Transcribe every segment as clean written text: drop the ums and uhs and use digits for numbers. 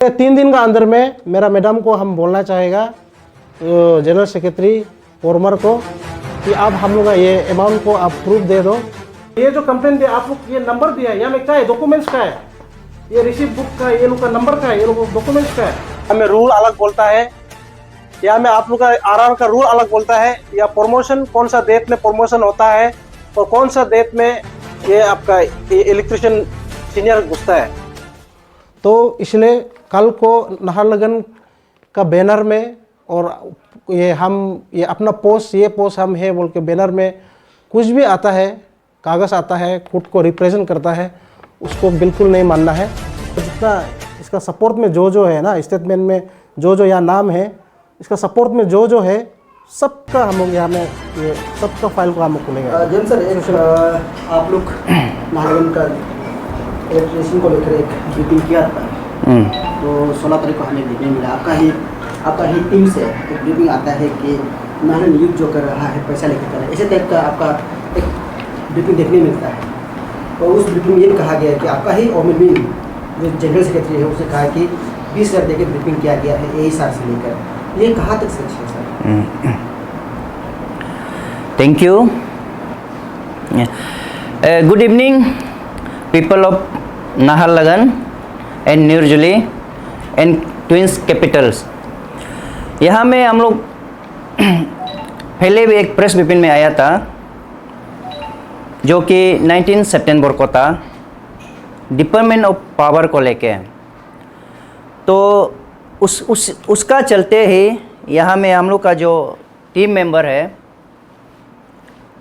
3 दिन का अंदर में मेरा मैडम को हम बोलना चाहेगा जनरल सेक्रेटरी फॉर्मर को कि आप हम लोग का ये अमाउंट को आप प्रूफ दे दो। ये जो कंप्लेन दिया आप लोग ये नंबर दिया है, यहाँ में क्या है डॉक्यूमेंट्स का है, ये रिसीप्ट बुक का ये लोग का नंबर का है, ये लोग डॉक्यूमेंट्स का है। हमें रूल अलग बोलता है, या में आप लोग का आरआर का रूल अलग बोलता है, या प्रमोशन कौन सा डेट में प्रमोशन होता है और कौन सा डेट में ये आपका इलेक्ट्रिशियन सीनियर घुसता है। तो इसलिए कल को नाहरलगुन का बैनर में और ये अपना पोस्ट ये पोस्ट हम है बोल के बैनर में कुछ भी आता है, कागज़ आता है, खुद को रिप्रेजेंट करता है, उसको बिल्कुल नहीं मानना है। जितना इसका सपोर्ट में जो है ना, स्टेटमेंट में जो यहाँ नाम है, इसका सपोर्ट में जो है सबका हम लोग यहाँ में ये सबका फाइल को हम लोग खुलेंगे। जन सर, आप लोग नाहरलगुन का इलेक्ट्रिशियन को लेकर एक मीटिंग किया था, तो 16 तारीख को हमें देखने मिला आपका ही टीम से एक ब्रीफिंग आता है कि नाहरलगुन यूथ जो कर रहा है पैसा लेकर कर रहा है, ऐसे टाइप का आपका एक ब्रीफिंग देखने मिलता है। और उस ब्रीफिंग में ये कहा गया है कि आपका ही ओमिन जो जनरल सेक्रेटरी है उसने कहा कि 20,000 देकर ब्रीफिंग किया गया है यही साल से लेकर, ये कहाँ तक सच है sir? Thank you. Good evening people of Naharlagun and new Delhi and twins Capitals. यहाँ में हम लोग पहले भी एक प्रेस ब्रीफिंग में आया था जो कि 19 सितंबर को था, डिपार्टमेंट ऑफ पावर को लेके। तो उसका चलते ही यहाँ में हम लोग का जो टीम मेंबर है,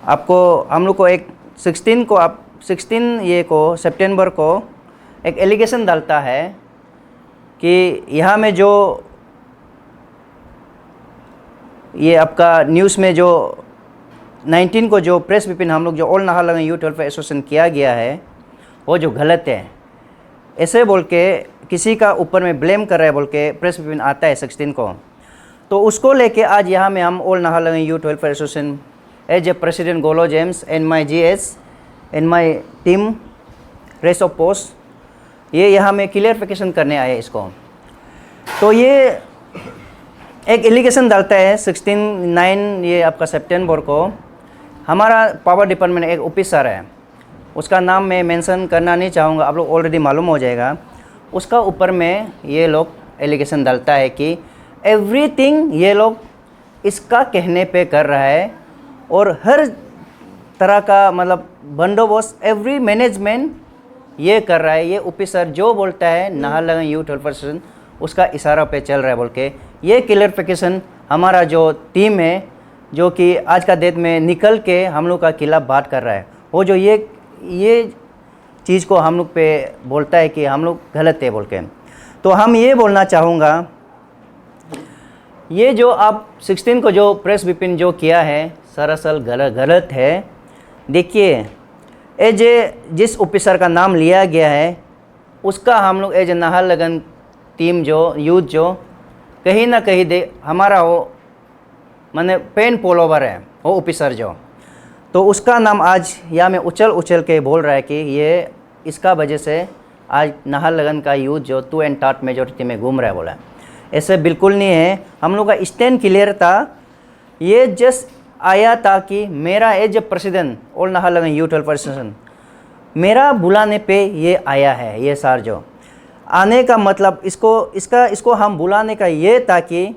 आपको हम लोग को एक 16 सितंबर को एक एलिगेशन डालता है कि यहाँ में जो ये आपका न्यूज़ में जो 19 को जो प्रेस ब्रीफिंग हम लोग जो all Naharlagun youth welfare association किया गया है वो जो गलत है, ऐसे बोल के किसी का ऊपर में ब्लेम कर रहा है बोल के प्रेस ब्रीफिंग आता है 16 को। तो उसको लेके आज यहाँ में हम all Naharlagun youth welfare association as a president Golo James and my GS and my team rest of post ये यहाँ में क्लियरिफिकेशन करने आए इसको। तो ये एक एलिगेशन डालता है 16/9 ये आपका सितंबर को, हमारा पावर डिपार्टमेंट एक ऑफिसर है, उसका नाम मैं मेंशन करना नहीं चाहूँगा, आप लोग ऑलरेडी मालूम हो जाएगा। उसका ऊपर में ये लोग एलिगेशन डालता है कि एवरीथिंग ये लोग इसका कहने पे कर रहा है और हर तरह का मतलब बंदोबस्त एवरी मैनेजमेंट ये कर रहा है, ये ऑफिसर जो बोलता है नाहरलगुन यूथ वेलफेयर एसोसिएशन उसका इशारा पे चल रहा है बोल के ये क्लियरिफिकेशन हमारा जो टीम है जो कि आज का डेट में निकल के हम लोग का खिलाफ बात कर रहा है, वो जो ये चीज़ को हम लोग पे बोलता है कि हम लोग गलत है बोल के। तो हम ये बोलना चाहूँगा, ये जो आप 16 को जो प्रेस ब्रीफिंग जो किया है सरासर गलत है। देखिए एज ए जिस ऑफिसर का नाम लिया गया है उसका हम लोग एज ए नाहरलगुन टीम जो यूथ जो कहीं ना कहीं हमारा वो माने पेन पोलोवर है वो ऑफिसर जो, तो उसका नाम आज यहाँ में उछल के बोल रहा है कि ये इसका वजह से आज नाहरलगुन का यूथ जो 2/3 मेजोरिटी में घूम रहा है बोला। ऐसे बिल्कुल नहीं है, हम लोग का स्टैंड क्लियर था। ये जस्ट आया था कि मेरा as a president all Naharlagun youth welfare association मेरा बुलाने पे ये आया है। ये सार जो आने का मतलब इसको हम बुलाने का ये था कि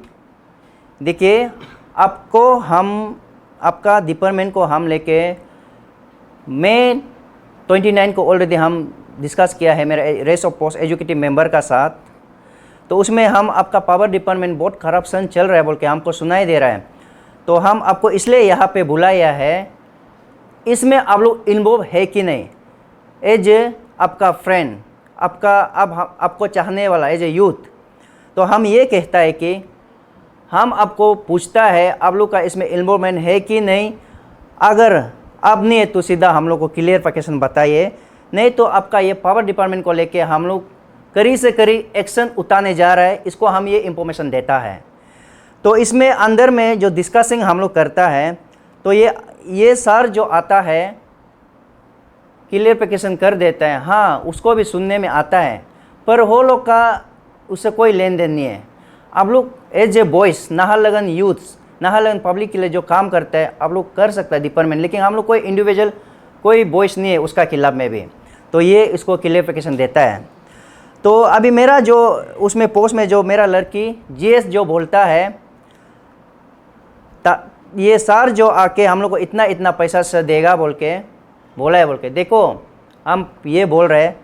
देखिए आपका डिपार्टमेंट को हम लेके मई 29 को ऑलरेडी हम डिस्कस किया है मेरे race of post executive member का साथ। तो उसमें हम आपका पावर डिपार्टमेंट बहुत करप्शन चल रहा है बोल के हमको सुनाई दे रहा है, तो हम आपको इसलिए यहाँ पे बुलाया है। इसमें आप लोग इन्वॉल्व है कि नहीं एज आपका फ्रेंड, आपको चाहने वाला एज ए यूथ। तो हम ये कहता है कि हम आपको पूछता है आप लोग का इसमें इन्वॉल्वमेंट है कि नहीं। अगर अब नहीं है तो सीधा हम लोग को क्लियरिफिकेशन बताइए, नहीं तो आपका ये पावर डिपार्टमेंट को लेके हम लोग करी से करी एक्शन उतारने जा रहा है, इसको हम ये इंफॉर्मेशन देता है। तो इसमें अंदर में जो डिस्कसिंग हम लोग करता है तो ये सर जो आता है क्लियरिफिकेशन कर देता है, हाँ उसको भी सुनने में आता है, पर वो लोग का उससे कोई लेन देन नहीं है। आप लोग as a boys Naharlagun youths, Naharlagun public के लिए जो काम करते हैं आप लोग कर सकते हैं डिपार्टमेंट, लेकिन हम लोग कोई इंडिविजुअल कोई वॉइस नहीं है उसका खिलाफ में भी। तो ये इसको क्लियरिफिकेशन देता है। तो अभी मेरा जो उसमें पोस्ट में जो मेरा लड़की जीएस जो बोलता है ये सर जो आके हम लोग को इतना इतना पैसा से देगा बोल के बोला है बोल के, देखो हम ये बोल रहे हैं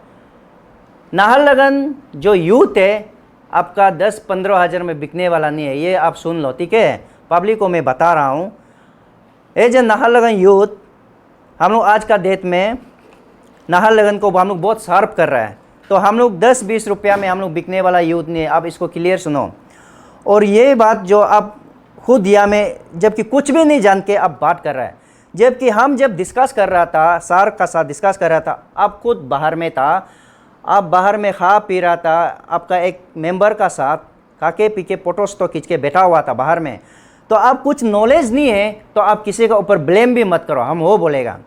नाहरलगुन जो यूथ है आपका 10-15 हज़ार में बिकने वाला नहीं है, ये आप सुन लो, ठीक है। पब्लिक को मैं बता रहा हूँ, एज ए नाहरलगुन यूथ हम लोग आज का डेट में नाहरलगुन को हम लोग बहुत शार्प कर रहा है। तो हम लोग 10-20 रुपया में हम लोग बिकने वाला यूथ नहीं है। आप इसको क्लियर सुनो। और ये बात जो आप खुद या में जबकि कुछ भी नहीं जान के आप बात कर रहा है, जबकि हम जब डिस्कस कर रहा था सर का साथ डिस्कस कर रहा था, आप खुद बाहर में था, आप बाहर में खा पी रहा था, आपका एक मेंबर का साथ खा के पी के फोटोस तो खींच के बैठा हुआ था बाहर में। तो आप कुछ नॉलेज नहीं है तो आप किसी का ऊपर ब्लेम भी मत करो, हम वो बोलेगा।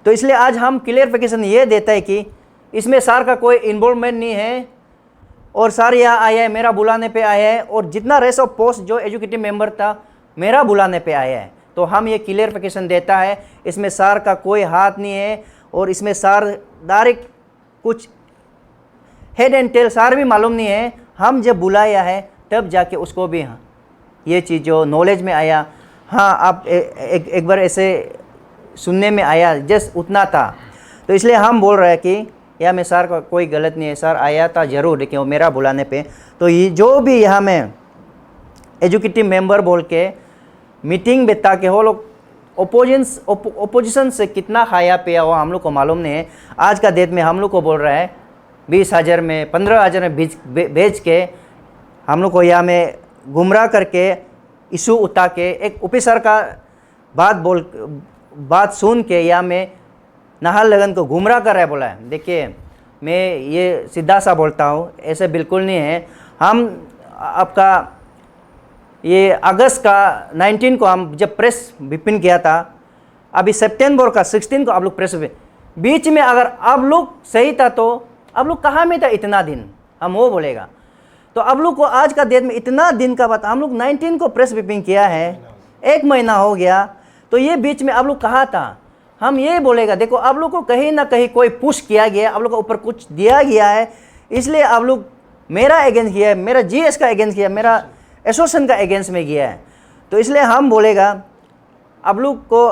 तो इसलिए आज हम क्लियरिफिकेशन ये देता है कि इसमें सर का कोई इन्वॉल्वमेंट नहीं है और सर यहाँ आया है, मेरा बुलाने पे आया है, और जितना रेस्ट ऑफ पोस्ट जो एजुकेटिव मेंबर था मेरा बुलाने पे आया है। तो हम ये क्लियरिफिकेशन देता है इसमें सर का कोई हाथ नहीं है, और इसमें सर डायरेक्ट कुछ हेड एंड टेल सर भी मालूम नहीं है। हम जब बुलाया है तब जाके उसको भी हाँ ये चीज़ जो नॉलेज में आया, हाँ आप एक बार ऐसे सुनने में आया, जस्ट उतना था। तो इसलिए हम बोल रहे हैं कि या में सर का कोई गलत नहीं है, सर आया था ज़रूर, लेकिन वो मेरा बुलाने पे। तो ये जो भी यहाँ में एजुकेटिव मेंबर बोल के मीटिंग बिता के हो लोग ओपोजिशन से कितना खाया पिया हुआ हम लोग को मालूम नहीं है। आज का डेट में हम लोग को बोल रहा है 20,000 में 15,000 में भेज के हम लोग को यहाँ में गुमराह करके इशू उठा के एक ऑफिसर का बात सुन के यहाँ में नाहरलगुन को गुमराह कर रहा है बोला है। देखिए मैं ये सीधा सा बोलता हूँ, ऐसे बिल्कुल नहीं है। हम आपका ये अगस्त का 19 को हम जब प्रेस विपिन किया था, अभी सितंबर का 16 को आप लोग प्रेस बीच में अगर आप लोग सही था तो आप लोग कहाँ में था इतना दिन, हम वो बोलेगा। तो आप लोग को आज का डेट में इतना दिन का बात, हम लोग 19 को प्रेस ब्रीफिंग किया है, 1 महीना हो गया। तो ये बीच में आप लोग कहाँ था, हम ये बोलेगा। देखो आप लोग को कहीं ना कहीं कोई पुश किया गया, आप लोग को ऊपर कुछ दिया गया है, इसलिए आप लोग मेरा अगेंस्ट किया है, मेरा जीएस का अगेंस्ट किया, मेरा एसोसिएशन का अगेंस्ट में किया है। तो इसलिए हम बोलेगा आप लोग को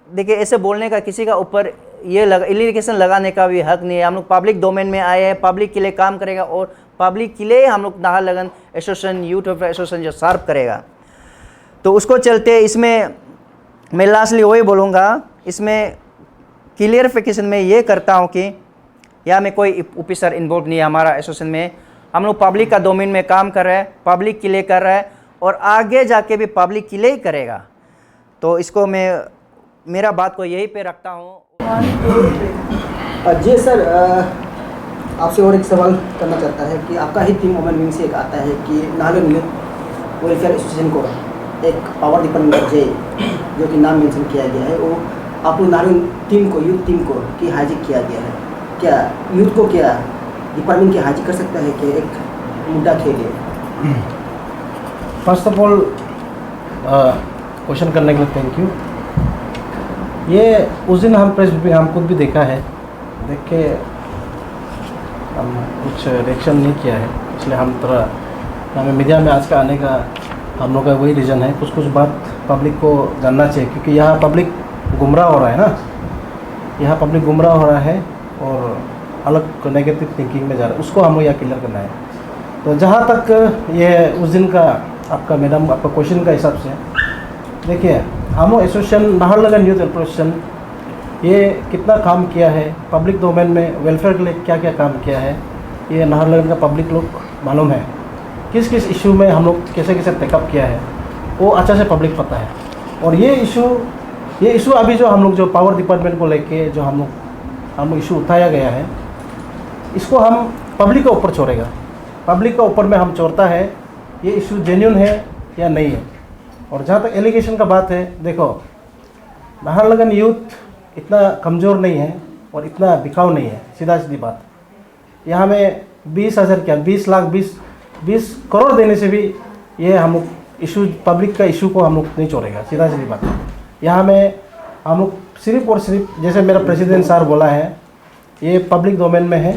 देखिए ऐसे बोलने का किसी का ऊपर ये इलिगेशन लगाने का भी हक नहीं है। हम लोग पब्लिक डोमेन में आए हैं, पब्लिक के लिए काम करेगा और पब्लिक के लिए हम लोग Naharlagun association youth welfare association जो शार्प करेगा। तो उसको चलते इसमें मैं लास्टली वही बोलूँगा, इसमें क्लियरिफिकेशन में ये करता हूँ कि यहाँ में कोई ऑफिसर इन्वॉल्व नहीं है हमारा एसोसिएशन में। हम लोग पब्लिक का डोमेन में काम कर रहे हैं, पब्लिक के लिए कर रहा है और आगे जाके भी पब्लिक के लिए ही करेगा। तो इसको मैं मेरा बात को यहीं पे रखता हूँ। जी सर, आपसे और एक सवाल करना चाहता है कि आपका ही टीम वुमेन विंग से एक आता है कि नाहरलगुन यूथ वेलफेयर एसोसिएशन को एक पावर डिपार्टमेंट जे जो कि नाम मेंशन किया गया है, वो आप लोग नाहरलगुन टीम को यूथ टीम को कि हाईजैक किया गया है। क्या यूथ को क्या डिपार्टमेंट की हाईजैक कर सकता है कि एक मुद्दा के लिए? फर्स्ट ऑफ ऑल क्वेश्चन करने के लिए थैंक यू। ये उस दिन हम प्रेस ब्रीफिंग हम खुद भी देखा है, देख के हम कुछ रिएक्शन नहीं किया है, इसलिए हम थोड़ा हमें मीडिया में आज का आने का हम लोग का वही रीज़न है। कुछ बात पब्लिक को जानना चाहिए, क्योंकि यहाँ पब्लिक गुमराह हो रहा है ना, यहाँ पब्लिक गुमराह हो रहा है और अलग नेगेटिव थिंकिंग में जा रहा है, उसको हम लोग यहाँ क्लियर करना है। तो जहाँ तक ये उस दिन का आपका मैडम आपका क्वेश्चन का हिसाब से, देखिए हम association Naharlagun youth welfare association ये कितना काम किया है, पब्लिक डोमेन में वेलफेयर के लिए क्या क्या काम किया है, ये नाहरलगुन का पब्लिक लोग मालूम है। किस किस इशू में हम लोग कैसे कैसे टेकअप किया है वो अच्छा से पब्लिक पता है। और ये इशू अभी जो हम लोग जो पावर डिपार्टमेंट को लेके जो हम लोग इशू उठाया गया है, इसको हम पब्लिक के ऊपर छोड़ेगा। पब्लिक के ऊपर में हम छोड़ता है ये इशू जेन्युइन है या नहीं है। और जहाँ तक एलिगेशन का बात है, देखो नाहरलगुन यूथ इतना कमज़ोर नहीं है और इतना बिकाऊ नहीं है, सीधा सीधी बात। यहाँ में 20,000 क्या 20 लाख 20 करोड़ देने से भी ये हम लोग इशू पब्लिक का इशू को हम लोग नहीं छोड़ेगा। सीधा सीधी बात है। यहाँ में हम लोग सिर्फ और सिर्फ जैसे मेरा प्रेसिडेंट सर बोला है, ये पब्लिक डोमेन में है,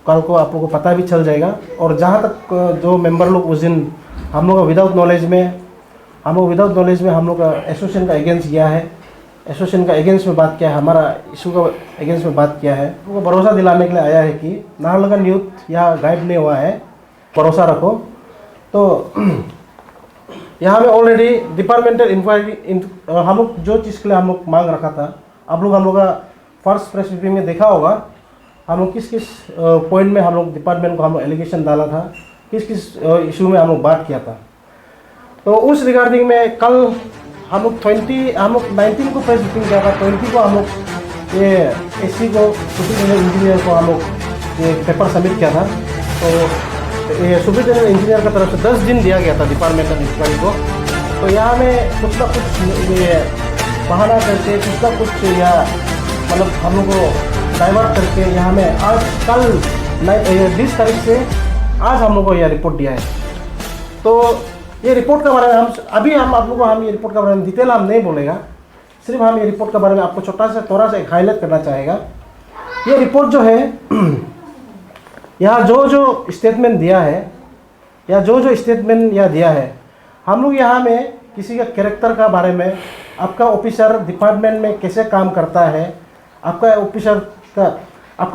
कल को आप लोगों को पता भी चल जाएगा। और जहाँ तक जो मेंबर लोग उस दिन हम लोग विदाउट नॉलेज में हम लोग का एसोसिएशन का अगेंस्ट किया है, एसोसिएशन का अगेंस्ट में बात किया है, हमारा इशू का अगेंस्ट में बात किया है। उनको भरोसा दिलाने के लिए आया है कि नाहरलगुन यूथ यहाँ गायब नहीं हुआ है, भरोसा रखो। तो यहाँ में ऑलरेडी डिपार्टमेंटल इंक्वायरी हम लोग जो चीज़ के लिए हम लोग मांग रखा था, आप लोग हम लोग का फर्स्ट प्रेस ब्रीफिंग में देखा होगा, हम लोग किस किस पॉइंट में हम लोग डिपार्टमेंट को हम लोग एलिगेशन डाला था, किस किस इशू में हम लोग बात किया था। तो उस रिगार्डिंग में कल हम लोग 19 को प्रेस ब्रीफिंग किया था, 20 को हम लोग ये एससी को सुपरिटेंडेंट इंजीनियर को हम लोग ये पेपर सबमिट किया था। तो ये सुपरिटेंडेंट इंजीनियर की तरफ से 10 दिन दिया गया था डिपार्टमेंटल इंक्वायरी को। तो यहाँ में कुछ ना कुछ ये बहाना करके कुछ ना कुछ या मतलब हम लोग को डाइवर्ट करके यहाँ में आज कल 20 तारीख से आज हम लोग को यह रिपोर्ट दिया है। तो ये रिपोर्ट के बारे में हम आप लोगों को हम ये रिपोर्ट के बारे में डिटेल हम नहीं बोलेगा, सिर्फ हम ये रिपोर्ट के बारे में आपको थोड़ा सा हाईलाइट करना चाहेगा। ये रिपोर्ट जो है यहाँ जो स्टेटमेंट दिया है या जो स्टेटमेंट यहाँ दिया है, हम लोग यहाँ में किसी का कैरेक्टर का बारे में, आपका ऑफिसर डिपार्टमेंट में कैसे काम करता है, आपका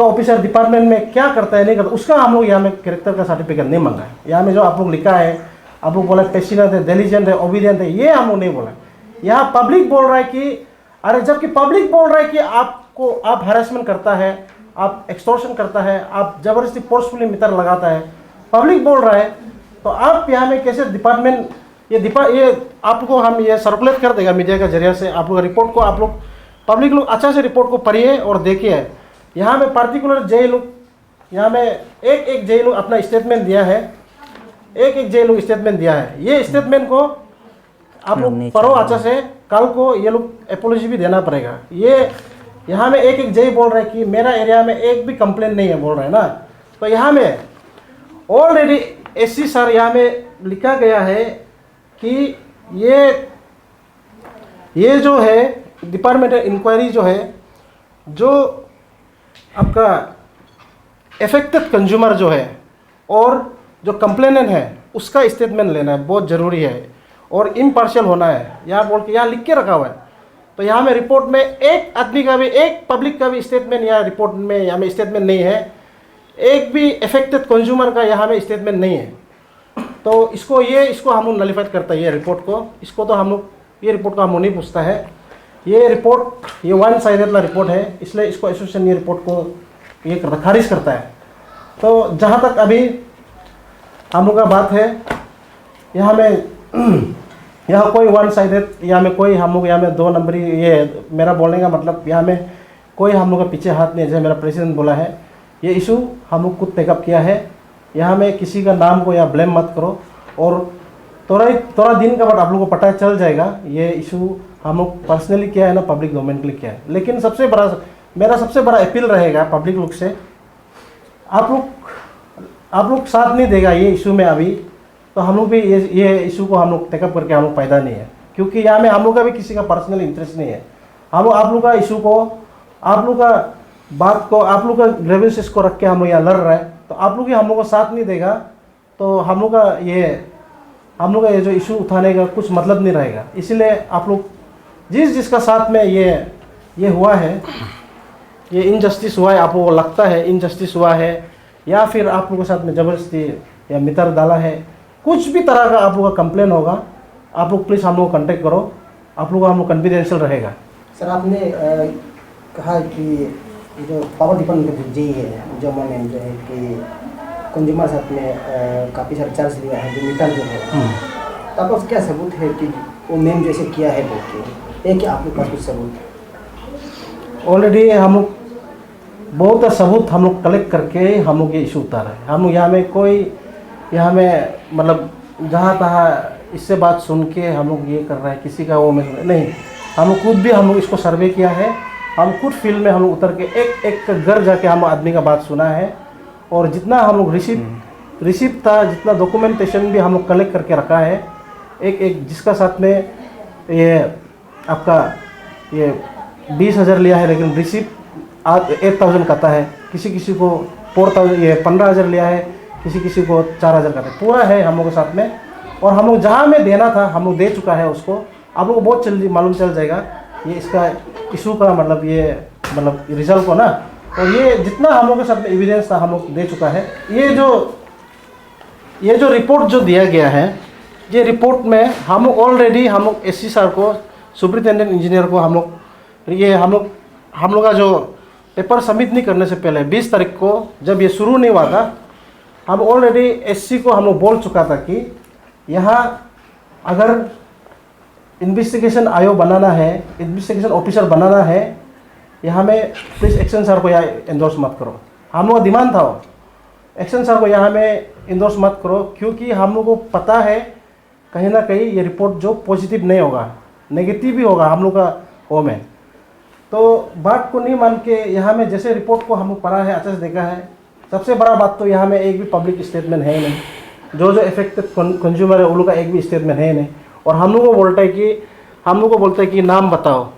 ऑफिसर डिपार्टमेंट में क्या करता है नहीं करता, उसका हम लोग यहाँ में कैरेक्टर का सर्टिफिकेट नहीं मांगा है। यहाँ में जो आप लोग लिखा है, आप लोग बोला पैशनेट है, डिलिजेंट है, ओबीडियंट है, ये हम लोग नहीं बोला। यहाँ पब्लिक बोल रहा है कि अरे जबकि पब्लिक बोल रहा है कि आप हैरेसमेंट करता है, आप एक्सटॉर्शन करता है, आप जबरदस्ती फोर्सफुली मीटर लगाता है, पब्लिक बोल रहा है। तो आप यहाँ में कैसे डिपार्टमेंट ये आपको हम ये सर्कुलेट कर देगा मीडिया के जरिए से, आप लोग रिपोर्ट को आप लोग पब्लिक लोग अच्छा से रिपोर्ट को पढ़िए और देखिए। यहाँ में पार्टिकुलर जय लोग यहाँ में एक जय लोग अपना स्टेटमेंट दिया है, एक जय लोग स्टेटमेंट दिया है। ये स्टेटमेंट को आप लोग पढ़ो अच्छा से, कल को ये लोग एपोलॉजी भी देना पड़ेगा। ये यहाँ में एक जय बोल रहे हैं कि मेरा एरिया में एक भी कंप्लेंट नहीं है बोल रहे हैं ना। तो यहाँ में ऑलरेडी एससी सर यहाँ में लिखा गया है कि ये जो है डिपार्टमेंटल इंक्वायरी जो है, जो आपका एफेक्टेड कंज्यूमर जो है और जो कंप्लेनेंट है उसका स्टेटमेंट लेना है, बहुत ज़रूरी है और इम्पार्शियल होना है। यहाँ बोल के यहाँ लिख के रखा हुआ है। तो यहाँ में रिपोर्ट में एक आदमी का भी, एक पब्लिक का भी स्टेटमेंट यहाँ रिपोर्ट में यहाँ में स्टेटमेंट नहीं है, एक भी अफेक्टेड कंज्यूमर का यहाँ में स्टेटमेंट नहीं है। तो इसको हम लोग नलिफाइड करता है ये रिपोर्ट को। इसको तो हम लोग ये रिपोर्ट को हम लोग नहीं पूछता है। ये रिपोर्ट ये वन साइडेड वाला रिपोर्ट है, इसलिए इसको एसोसिएशन ये रिपोर्ट को ये करता खारिज करता है। तो जहाँ तक अभी हम लोग का बात है, यहाँ में यहाँ कोई वन साइडेड, यहाँ में कोई हम लोग यहाँ में 2 नंबरी, ये मेरा बोलने का मतलब यहाँ में कोई हम लोग का पीछे हाथ नहीं है। जैसे मेरा प्रेसिडेंट बोला है, ये इशू हम लोग खुद टेकअप किया है। यहाँ में किसी का नाम को यहाँ ब्लेम मत करो और थोड़ा दिन का बाद आप लोगों को पता चल जाएगा ये इशू हम लोग पर्सनली किया है ना पब्लिक डोमेन के लिए किया है। लेकिन मेरा सबसे बड़ा अपील रहेगा पब्लिक लोग से, आप लोग साथ नहीं देगा ये इशू में अभी, तो हम लोग भी ये इशू को हम लोग टेकअप करके हम लोग फायदा नहीं है। क्योंकि यहाँ में हम लोग का भी किसी का पर्सनल इंटरेस्ट नहीं है। हम आप लोग का इशू को, आप लोग का बात को, आप लोग का ग्रेवेंसेस को रख के हम लोग यहाँ लड़ रहे हैं। तो आप लोग ही हम लोग को साथ नहीं देगा तो हम लोग का ये जो इशू उठाने का कुछ मतलब नहीं रहेगा। इसीलिए आप लोग जिसका साथ में ये हुआ है, ये इनजस्टिस हुआ है, आपको वो लगता है इनजस्टिस हुआ है या फिर आप लोगों के साथ में ज़बरदस्ती या मितर डाला है, कुछ भी तरह का आप लोगों का कंप्लेन होगा, आप लोग प्लीज़ हम लोग को कॉन्टेक्ट करो। आप लोग हम लोग कॉन्फिडेंशियल रहेगा। सर आपने कहा कि जो पावर डिपार्टमेंट का जी है जो मैंने जो है कि कंज्यूमर साथ में काफ़ी सारे चार्ज लिया है जो मीटर जो है, तो आपका क्या सबूत है कि वो मैम जैसे किया है बोल के, एक आपके पास कुछ सबूत? ऑलरेडी हम लोग बहुत सबूत हम लोग कलेक्ट करके हम लोग ये इशू उतारा है। हम लोग यहाँ में मतलब जहाँ तहाँ इससे बात सुन के हम लोग ये कर रहे हैं, किसी का वो नहीं, हम लोग खुद भी हम लोग इसको सर्वे किया है। हम खुद फील्ड में हम लोग उतर के एक घर जाके हम आदमी का बात सुना है और जितना हम लोग रिसिप्ट था, जितना डॉक्यूमेंटेशन भी हम लोग कलेक्ट करके रखा है, एक एक जिसका साथ में ये आपका ये 20,000 लिया है, लेकिन रिसिप्ट 8,000 कहता है, किसी किसी को 4,000 ये 15,000 लिया है, किसी किसी को 4,000 कहता है, पूरा है हम लोग के साथ में। और हम लोग जहाँ में देना था हम लोग दे चुका है उसको। आप लोग को बहुत जल्दी मालूम चल जाएगा ये इसका इशू का मतलब ये मतलब रिजल्ट को ना। और ये जितना हम लोग के साथ में एविडेंस था हम लोग दे चुका है। ये जो रिपोर्ट जो दिया गया है, ये रिपोर्ट में हम लोग ऑलरेडी हम लोग SC सर को, सुपरिटेंडेंट इंजीनियर को हम लोग का जो पेपर सबमिट नहीं करने से पहले 20 तारीख को जब ये शुरू नहीं हुआ था, हम ऑलरेडी SC को हम लोग बोल चुका था कि यहाँ अगर इन्वेस्टिगेशन आयोग बनाना है, इन्वेस्टिगेशन ऑफिसर बनाना है, यहाँ में प्लीज़ एक्शन सर को यहाँ एंडोर्स मत करो। हम लोग का डिमांड था एक्शन सर को यहाँ में एंडोर्स मत करो, क्योंकि हम लोग को पता है कहीं ना कहीं ये रिपोर्ट जो पॉजिटिव नहीं होगा, नेगेटिव भी होगा हम लोग का हो में। तो बात को नहीं मान के यहाँ में जैसे रिपोर्ट को हम लोग पढ़ा है, अच्छे से देखा है। सबसे बड़ा बात तो यहाँ में एक भी पब्लिक स्टेटमेंट है नहीं, जो इफेक्टेड कंज्यूमर है उन लोग का एक भी स्टेटमेंट है नहीं। और हम लोग को बोलता है कि नाम बताओ,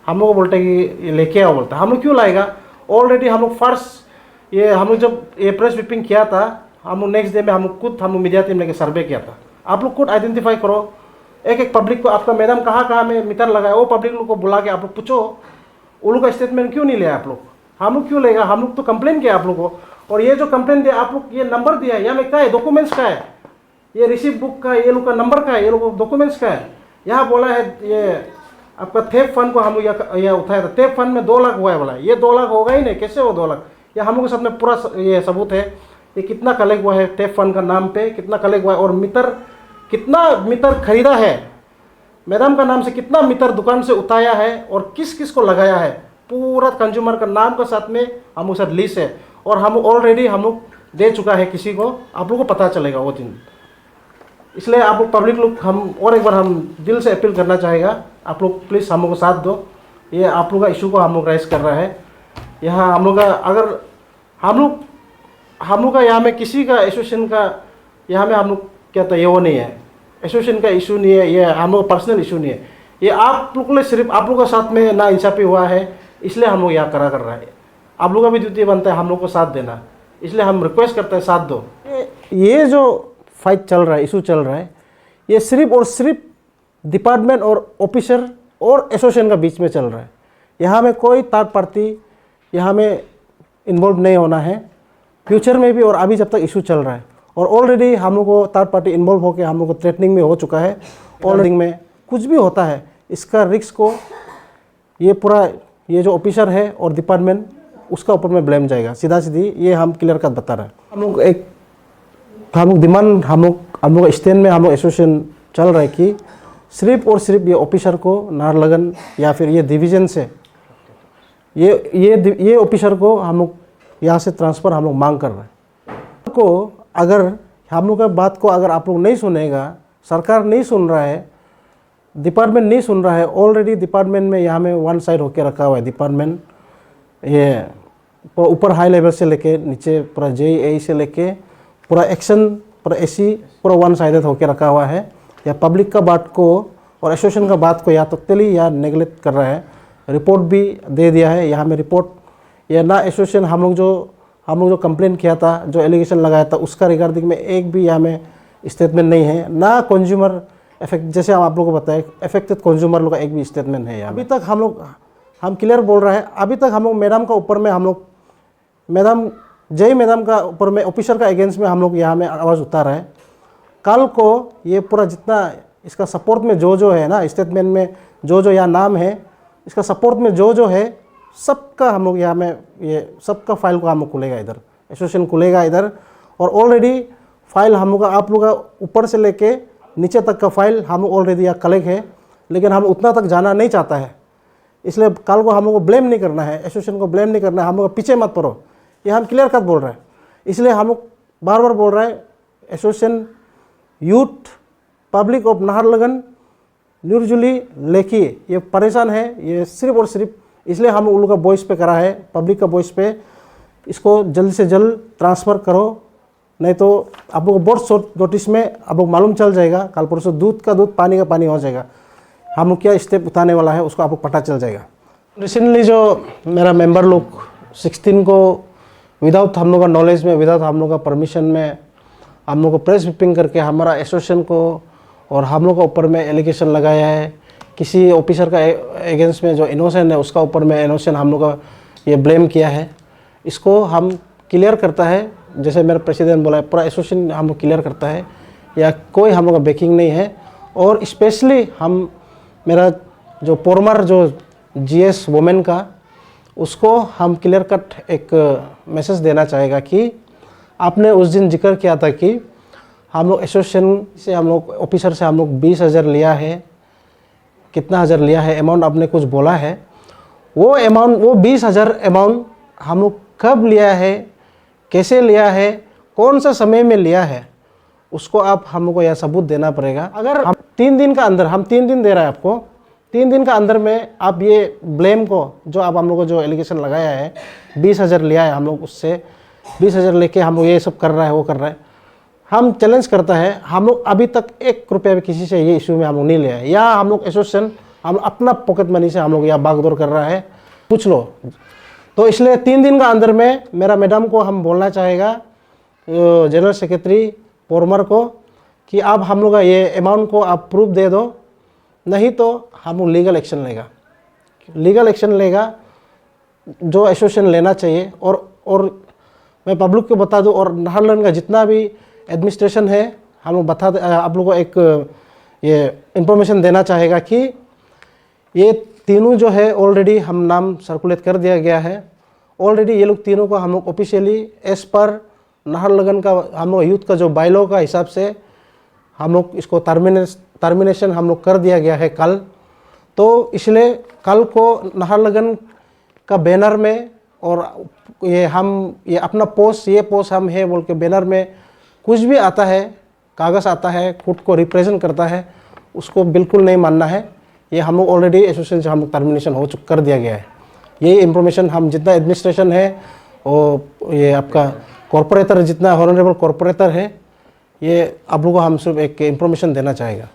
हम लोग को बोलते हैं कि लेके आओ, बोलता है। हम लोग क्यों लाएगा? ऑलरेडी हम लोग हम लोग जब ये प्रेस ब्रीफिंग किया था, हम लोग नेक्स्ट डे में हम लोग मीडिया टीम लेके सर्वे किया था। आप लोग खुद आइडेंटिफाई करो, एक एक पब्लिक को आपका मैडम कहाँ में मीटर लगाया, वो पब्लिक लोग को बुला के आप लोग पूछो, उन लोग का स्टेटमेंट क्यों नहीं लिया आप लोग? हम लोग क्यों लेगा? हम लोग तो कंप्लेन किया आप लोग को। और ये जो कंप्लेन दिया आप लोग, ये नंबर दिया है, यहाँ में क्या है? डॉक्यूमेंट्स का है, ये रिसिप्ट बुक का, ये लोग का नंबर का है, ये लोग डॉक्यूमेंट्स का है। यहाँ बोला है ये आपका थेप फंड को हम लोग यह उठाया था, थेप फंड में 2 लाख हुआ है बोला। ये 2 लाख होगा ही नहीं, कैसे हो 2 लाख? ये हम लोग के साथ में पूरा ये सबूत है, ये कितना कलेक्ट हुआ है थेप फंड का नाम पे, कितना कलेक्ट हुआ है, और कितना मीटर खरीदा है, मैडम का नाम से कितना मीटर दुकान से उठाया है, और किस किस को लगाया है, पूरा कंज्यूमर का नाम का साथ में हम लोग साथ लिस्ट है। और हम ऑलरेडी हम लोग दे चुका है किसी को, आप लोग को पता चलेगा वो दिन। इसलिए आप लोग पब्लिक लोग, हम और एक बार हम दिल से अपील करना चाहेगा, आप लोग प्लीज़ हम लोग को साथ दो। ये आप लोग का इशू को हम लोग राइज कर रहा है यहाँ। हम लोग का अगर हम लोग का यहाँ में किसी का एसोसिएशन का यहाँ में हम लोग क्या था, ये वो नहीं है, एसोसिएशन का इशू नहीं है, ये हम लोग पर्सनल इशू नहीं है। ये आप लोग के सिर्फ आप लोग के साथ में ना इंसाफी हुआ है, इसलिए हम लोग यहाँ कर रहा है। आप लोगों का भी ड्यूटी बनता है हम लोग को साथ देना, इसलिए हम रिक्वेस्ट करते हैं साथ दो। ये जो फाइट चल रहा है, इशू चल रहा है, ये सिर्फ और सिर्फ डिपार्टमेंट और ऑफिसर और एसोसिएशन का बीच में चल रहा है। यहाँ में कोई थर्ड पार्टी यहाँ में इन्वॉल्व नहीं होना है, फ्यूचर में भी और अभी जब तक इशू चल रहा है। और ऑलरेडी हम लोग को थर्ड पार्टी इन्वॉल्व होकर हम लोग को थ्रेटनिंग में हो चुका है। ऑलरेडी में कुछ भी होता है, इसका रिस्क को ये पूरा ये जो ऑफिसर है और डिपार्टमेंट उसका ऊपर में ब्लेम जाएगा, सीधा सीधी। ये हम क्लियर कट बता रहे हैं। हम लोग डिमांड हम लोग स्टैंड में हम लोग एसोसिएशन चल रहा है कि सिर्फ और सिर्फ ये ऑफिसर को नाहरलगुन या फिर ये डिवीज़न से ये ऑफिसर को हम लोग यहाँ से ट्रांसफ़र हम लोग मांग कर रहे हैं। को अगर हम लोग का बात को अगर आप लोग नहीं सुनेगा, सरकार नहीं सुन रहा है, डिपार्टमेंट नहीं सुन रहा है, ऑलरेडी डिपार्टमेंट में यहाँ में वन साइड होके रखा हुआ है डिपार्टमेंट। ये ऊपर हाई लेवल से लेके नीचे पूरा JEA से लेके पूरा एक्शन पूरा AC पूरा वन साइडेड होके रखा हुआ है। या पब्लिक का बात को और एसोसिएशन का बात को या तो टोटली या नेगलेक्ट कर रहा है। रिपोर्ट भी दे दिया है यहाँ में रिपोर्ट, या ना एसोसिएशन हम लोग जो कंप्लेन किया था, जो एलिगेशन लगाया था, उसका रिगार्डिंग में एक भी यहाँ में स्टेटमेंट नहीं है। ना कंज्यूमर इफेक्ट, जैसे हम लोगों को बताए इफेक्टेड कंज्यूमर लोग का एक भी स्टेटमेंट है। अभी तक हम क्लियर बोल रहे हैं, अभी तक हम लोग मैडम का ऊपर में मैडम का ऊपर में ऑफिसर का अगेंस्ट में हम लोग यहाँ में आवाज़ उतार रहे हैं। कल को ये पूरा जितना इसका सपोर्ट में जो है ना, स्टेटमेंट में जो यहाँ नाम है, इसका सपोर्ट में जो है, सबका हम लोग यहाँ में ये सबका फाइल को हम लोग खुलेगा इधर, एसोसिएशन खुलेगा इधर। और ऑलरेडी फाइल हम लोग का आप लोग का ऊपर से लेके नीचे तक का फाइल हम ऑलरेडी यहाँ कलेक्ट है, लेकिन हम उतना तक जाना नहीं चाहता है। इसलिए कल को हम लोग को ब्लेम नहीं करना है, एसोसिएशन को ब्लेम नहीं करना है, हम लोग पीछे मत पड़ो, ये हम क्लियर कट बोल रहे हैं। इसलिए हम लोग बार बार बोल रहे हैं, association youth public of Naharlagun Nirjuli Lekhi ये परेशान है, ये सिर्फ और सिर्फ इसलिए हम उन लोग का वॉइस पे करा है, पब्लिक का वॉइस पे। इसको जल्द से जल्द ट्रांसफ़र करो, नहीं तो आप लोग को बहुत शॉर्ट नोटिस में आप लोग मालूम चल जाएगा, कल परसों दूध का दूध पानी का पानी हो जाएगा। हम लोग क्या स्टेप उठाने वाला है उसको आपको पता चल जाएगा। रिसेंटली जो मेरा मेंबर लोग 16 को विदाउट हम लोग का नॉलेज में, विदाउट हम लोग का परमिशन में हम लोग को प्रेस व्हिपिंग करके हमारा एसोसिएशन को और हम लोग का ऊपर में एलिगेशन लगाया है। किसी ऑफिसर का अगेंस्ट में जो इनोसेंट है उसका ऊपर में इनोसेंट हम लोग का ये ब्लेम किया है। इसको हम क्लियर करता है, जैसे मेरा प्रेसिडेंट बोला है, पूरा एसोसिएशन हम लोग क्लियर करता है, या कोई हम लोग का बैकिंग नहीं है। और स्पेशली हम मेरा जो पोरमर जो जीएस वुमेन का, उसको हम क्लियर कट एक मैसेज देना चाहेगा कि आपने उस दिन जिक्र किया था कि हम लोग एसोसिएशन से, हम लोग ऑफिसर से हम लोग 20,000 लिया है, कितना हज़ार लिया है अमाउंट आपने कुछ बोला है। वो अमाउंट, वो 20,000 अमाउंट हम लोग कब लिया है, कैसे लिया है, कौन सा समय में लिया है, उसको आप हम लोग को यह सबूत देना पड़ेगा। अगर हम 3 दिन का अंदर, हम 3 दिन दे रहे हैं आपको, 3 दिन का अंदर में आप ये ब्लेम को, जो आप हम लोग को जो एलिगेशन लगाया है 20,000 लिया है, हम लोग उससे 20,000 लेके हम लोग ये सब कर रहा है, वो कर रहा है, हम चैलेंज करता है, हम लोग अभी तक 1 रुपया भी किसी से ये इशू में हम लोग नहीं लिया है, या हम लोग एसोसिएशन हम अपना पॉकेट मनी से हम लोग या बागडोर कर रहा है, पूछ लो। तो इसलिए 3 दिन का अंदर में मेरा मैडम को हम बोलना चाहेगा, जनरल सेक्रेटरी पोरमर को, कि आप हम लोग का ये अमाउंट को आप प्रूफ दे दो, नहीं तो हम लोग लीगल एक्शन लेगा, लीगल एक्शन लेगा जो एसोसिएशन लेना चाहिए। और मैं पब्लिक को बता दूं, और नाहरलगुन का जितना भी एडमिनिस्ट्रेशन है, हम लोग आप लोगों को एक ये इंफॉर्मेशन देना चाहेगा कि ये तीनों जो है ऑलरेडी हम नाम सर्कुलेट कर दिया गया है। ऑलरेडी ये लोग तीनों को हम लोग ऑफिशियली एज पर नाहरलगुन का हम लोग यूथ का जो बायलॉ का हिसाब से हम लोग इसको टर्मिनेशन हम लोग कर दिया गया है कल। तो इसलिए कल को नाहरलगुन का बैनर में, और ये हम ये अपना पोस्ट, ये पोस्ट हम है बोल के बैनर में कुछ भी आता है, कागज़ आता है, खुद को रिप्रेजेंट करता है, उसको बिल्कुल नहीं मानना है। ये हम लोग ऑलरेडी एसोसिएशन से हम लोग टर्मिनेशन हो चुका कर दिया गया है। यही इंफॉर्मेशन हम जितना एडमिनिस्ट्रेशन है और ये आपका कॉरपोरेटर जितना हॉनरेबल कॉरपोरेटर है, ये आप लोगों को हम सिर्फ एक इंफॉर्मेशन देना चाहेगा।